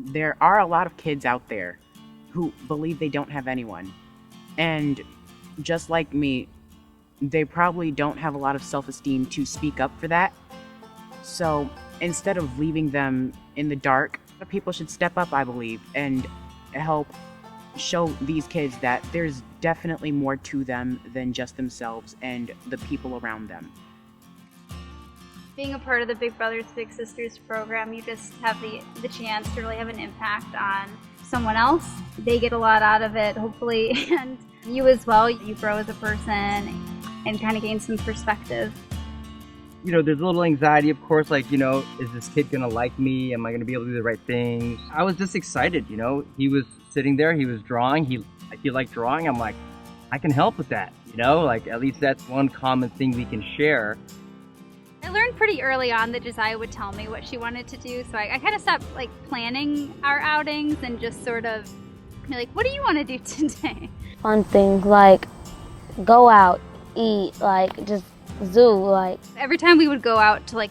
there are a lot of kids out there who believe they don't have anyone. And just like me, they probably don't have a lot of self-esteem to speak up for that. So instead of leaving them in the dark, people should step up, I believe, and help show these kids that there's definitely more to them than just themselves and the people around them. Being a part of the Big Brothers Big Sisters program, you just have the chance to really have an impact on someone else. They get a lot out of it, hopefully, and you as well. You grow as a person and kind of gain some perspective. There's a little anxiety, of course, like, is this kid gonna like me? Am I gonna be able to do the right things? I was just excited, he was sitting there, he was drawing, he liked drawing. I'm like, I can help with that, like at least that's one common thing we can share. I learned pretty early on that Josiah would tell me what she wanted to do, so I kind of stopped planning our outings and just sort of be like, what do you want to do today? Fun things like go out, eat, just zoo, Every time we would go out to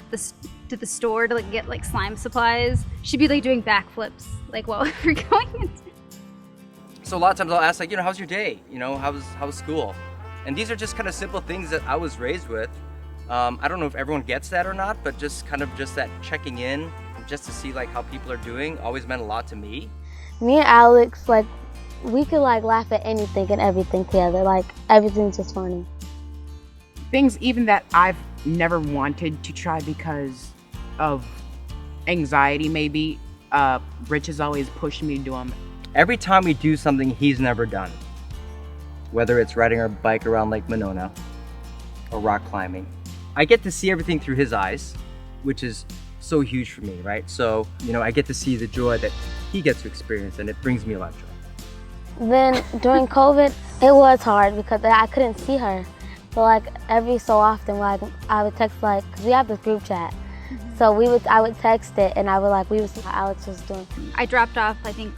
the store to get slime supplies, she'd be doing backflips while we were going into. So a lot of times I'll ask how's your day? How's school? And these are just kind of simple things that I was raised with. I don't know if everyone gets that or not, but just that checking in, just to see how people are doing, always meant a lot to me. Me and Alex, we could laugh at anything and everything together. Everything's just funny. Things even that I've never wanted to try because of anxiety, maybe. Rich has always pushed me to do them. Every time we do something he's never done, whether it's riding our bike around Lake Monona or rock climbing, I get to see everything through his eyes, which is so huge for me, right? So, I get to see the joy that he gets to experience, and it brings me a lot of joy. Then during COVID, it was hard because I couldn't see her. So every so often, I would text because we have this group chat. Mm-hmm. So I would text it, and I would see how Alex was doing. I dropped off, I think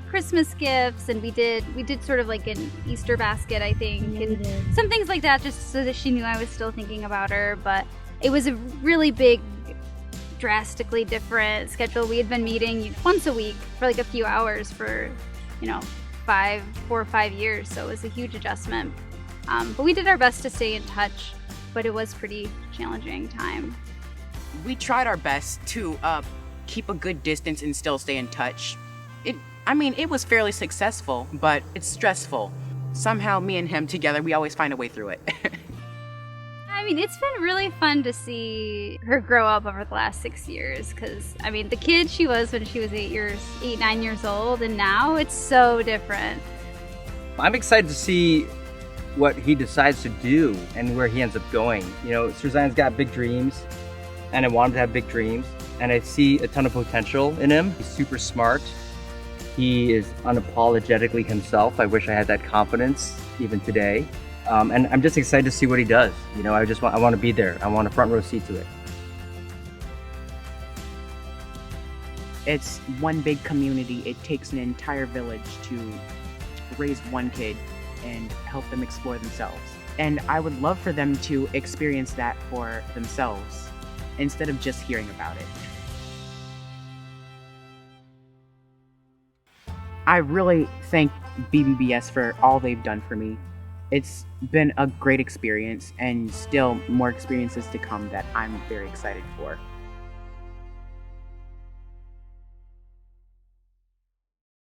Christmas gifts, and we did sort of an Easter basket, I think, and some things like that, just so that she knew I was still thinking about her. But it was a really big, drastically different schedule. We had been meeting once a week for a few hours for 4 or 5 years, so it was a huge adjustment. But we did our best to stay in touch, but it was pretty challenging time. We tried our best to keep a good distance and still stay in touch. It was fairly successful, but it's stressful. Somehow, me and him together, we always find a way through it. It's been really fun to see her grow up over the last 6 years, because, the kid she was when she was 9 years old, and now it's so different. I'm excited to see what he decides to do and where he ends up going. Suzanne's got big dreams, and I want him to have big dreams, and I see a ton of potential in him. He's super smart. He is unapologetically himself. I wish I had that confidence even today. And I'm just excited to see what he does. I want to be there. I want a front row seat to it. It's one big community. It takes an entire village to raise one kid and help them explore themselves. And I would love for them to experience that for themselves instead of just hearing about it. I really thank BBBS for all they've done for me. It's been a great experience, and still more experiences to come that I'm very excited for.